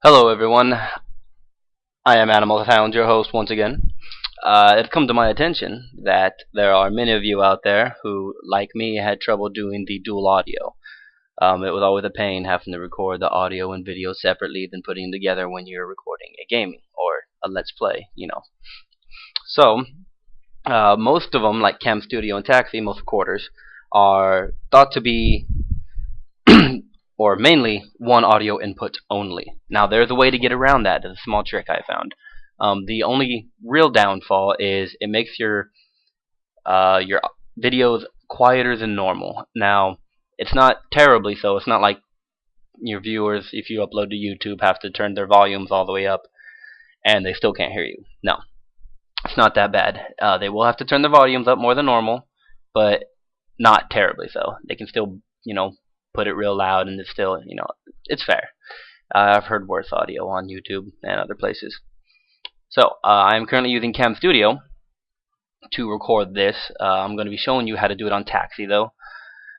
Hello everyone, I am Animal Hound, your host once again. It's come to my attention that there are many of you out there who, like me, had trouble doing the dual audio. It was always a pain having to record the audio and video separately than putting them together when you're recording a gaming or a let's play. So, most of them, like Cam Studio and Taksi, most recorders, are thought to be or mainly one audio input only. Now there's a way to get around that. There's a small trick I found. The only real downfall is it makes your videos quieter than normal. Now it's not terribly so. It's not like your viewers, if you upload to YouTube, have to turn their volumes all the way up and they still can't hear you. No, it's not that bad. They will have to turn their volumes up more than normal, but not terribly so. They can still, put it real loud and it's still, it's fair. I've heard worse audio on YouTube and other places. So I'm currently using Cam Studio to record this. I'm going to be showing you how to do it on Taksi though,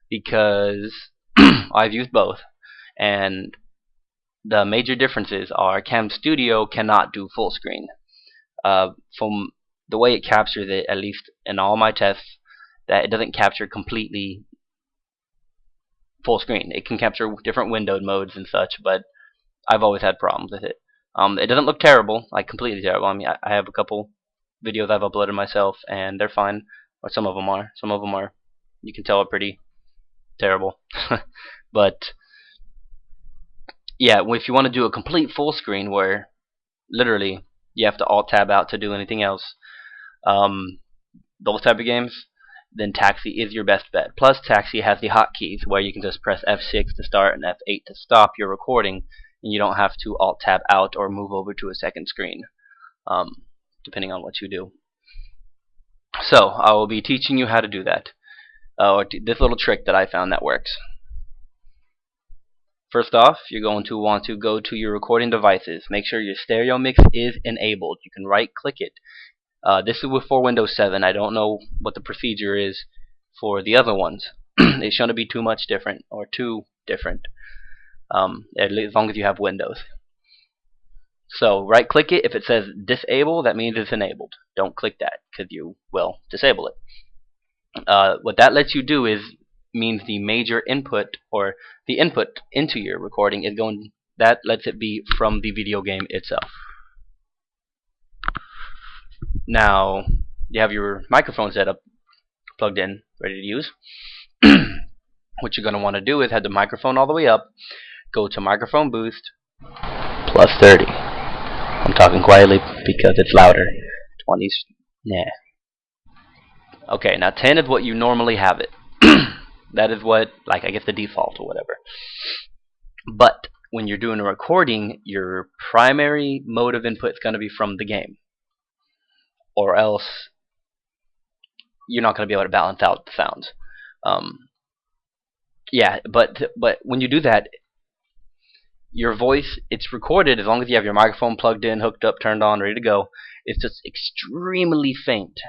because I've used both, and the major differences are Cam Studio cannot do full screen. From the way it captures it, at least in all my tests, that it doesn't capture completely full screen. It can capture different windowed modes and such, but I've always had problems with it. It doesn't look terrible, like completely terrible. I mean, I have a couple videos I've uploaded myself, and they're fine. Or some of them are. Some of them are, you can tell, are pretty terrible. But yeah, if you want to do a complete full screen where literally you have to alt tab out to do anything else, those type of games, then Taksi is your best bet. Plus, Taksi has the hotkeys where you can just press F6 to start and F8 to stop your recording, and you don't have to alt tab out or move over to a second screen, depending on what you do. So I will be teaching you how to do that, or this little trick that I found that works. First off, you're going to want to go to your recording devices. Make sure your stereo mix is enabled. You can right click it. This is for Windows 7. I don't know what the procedure is for the other ones. It shouldn't be too much different or too different, as long as you have Windows. So right click it. If it says disable, that means it's enabled. Don't click that because you will disable it. What that lets you do means the major input, or the input into your recording, is going, that lets it be from the video game itself. Now you have your microphone set up, plugged in, ready to use. What you're going to want to do is have the microphone all the way up, go to microphone boost, plus 30. I'm talking quietly because it's louder. 20s, nah. Okay, now 10 is what you normally have it. That is what, like, I guess the default or whatever. But when you're doing a recording, your primary mode of input is going to be from the game, or else you're not going to be able to balance out the sounds. Yeah, but when you do that, your voice, it's recorded as long as you have your microphone plugged in, hooked up, turned on, ready to go. It's just extremely faint.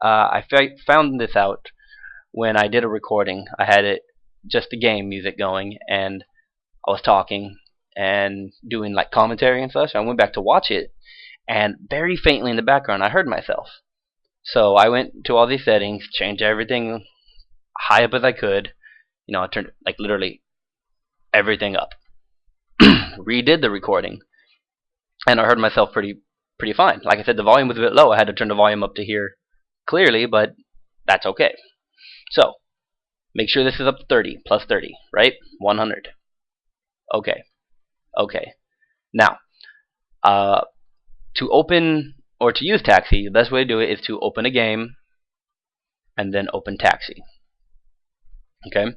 I found this out when I did a recording. I had it just the game music going, and I was talking and doing like commentary and such. I went back to watch it, and very faintly in the background I heard myself. So I went to all these settings, changed everything high up as I could. I turned like literally everything up. Redid the recording, and I heard myself pretty fine. Like I said, the volume was a bit low. I had to turn the volume up to hear clearly, but that's okay. So make sure this is up to 30, plus 30, right? 100. Okay. Now, to open or to use Taksi, the best way to do it is to open a game and then open Taksi. Okay.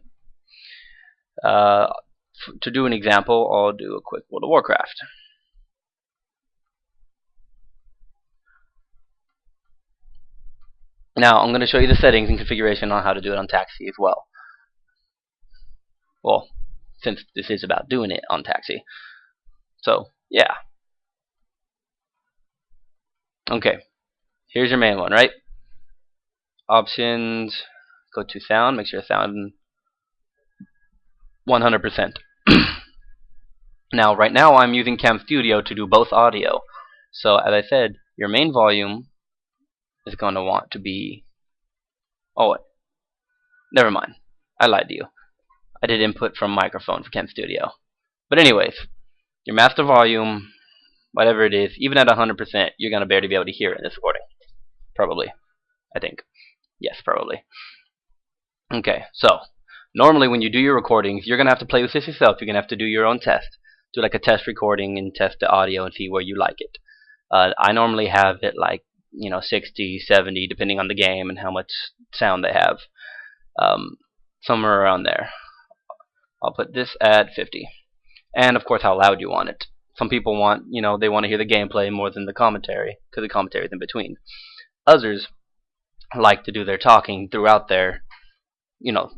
To do an example, I'll do a quick World of Warcraft. Now I'm going to show you the settings and configuration on how to do it on Taksi as well. Well, since this is about doing it on Taksi. So, yeah. Okay. Here's your main one, right? Options, go to sound, make sure sound 100%. Now, right now, I'm using Cam Studio to do both audio. So, as I said, your main volume is going to want to be... Oh, never mind. I lied to you. I did input from microphone for Cam Studio. But anyways, your master volume, whatever it is, even at 100%, you're going to barely be able to hear it in this recording. Probably. I think. Yes, probably. Okay, so normally when you do your recordings, you're going to have to play with this yourself. You're going to have to do your own test. Do like a test recording and test the audio and see where you like it. I normally have it like, 60, 70, depending on the game and how much sound they have. Somewhere around there. I'll put this at 50. And of course how loud you want it. Some people want, they want to hear the gameplay more than the commentary, because the commentary is in between. Others like to do their talking throughout their,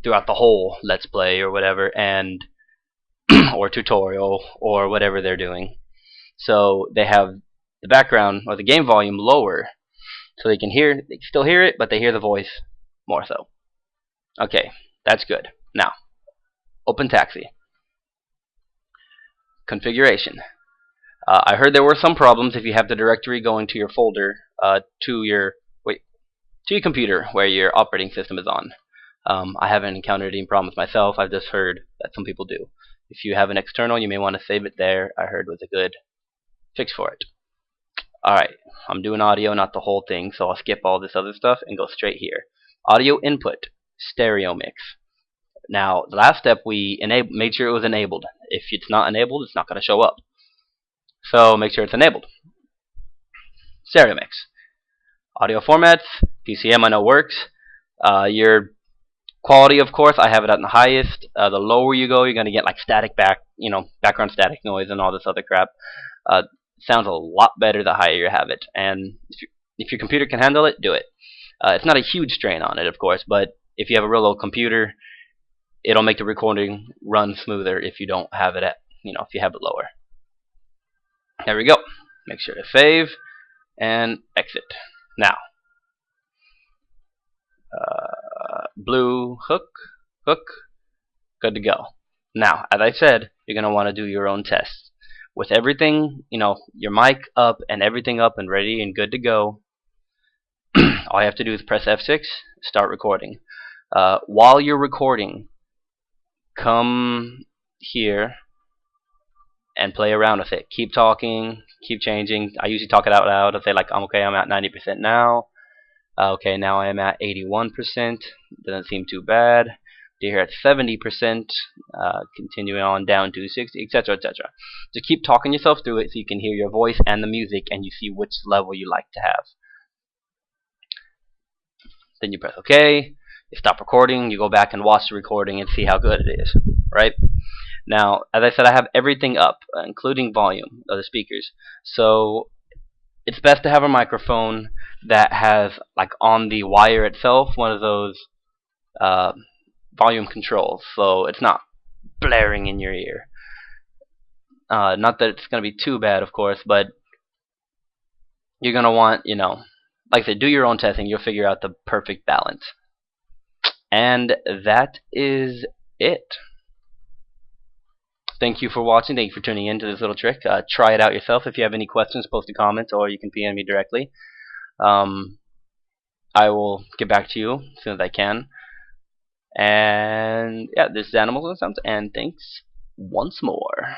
throughout the whole Let's Play or whatever, and or tutorial or whatever they're doing. So they have the background or the game volume lower, so they can still hear it, but they hear the voice more so. Okay, that's good. Now, open Taksi. Configuration. I heard there were some problems if you have the directory going to your folder, to your computer where your operating system is on. I haven't encountered any problems myself. I've just heard that some people do. If you have an external, you may want to save it there. I heard was a good fix for it. Alright, I'm doing audio, not the whole thing, so I'll skip all this other stuff and go straight here. Audio input, stereo mix. Now, the last step we made sure it was enabled. If it's not enabled, it's not going to show up. So make sure it's enabled. Stereo mix. Audio formats, PCM I know works. Your quality, of course, I have it at the highest. The lower you go, you're going to get like static background static noise and all this other crap. Sounds a lot better the higher you have it. And if your computer can handle it, do it. It's not a huge strain on it, of course, but if you have a real old computer, it'll make the recording run smoother if you don't have it at, if you have it lower. There we go. Make sure to save and exit. Now, blue hook, good to go. Now, as I said, you're going to want to do your own tests. With everything, your mic up and everything up and ready and good to go, all you have to do is press F6, start recording. While you're recording, come here and play around with it. Keep talking, keep changing. I usually talk it out loud. I'll say like, okay, I'm at 90% now. Okay, now I am at 81%. Doesn't seem too bad. Here at 70%, continuing on down to 60, etc., etc. Just keep talking yourself through it so you can hear your voice and the music and you see which level you like to have. Then you press OK, you stop recording, you go back and watch the recording and see how good it is, right? Now, as I said, I have everything up, including volume of the speakers. So it's best to have a microphone that has, like on the wire itself, one of those volume controls, so it's not blaring in your ear. Not that it's going to be too bad, of course, but you're going to want, like I said, do your own testing. You'll figure out the perfect balance. And that is it. Thank you for watching. Thank you for tuning in to this little trick. Try it out yourself. If you have any questions, post a comment, or you can PM me directly. I will get back to you as soon as I can. And yeah, this is Animals and Sounds, and thanks once more.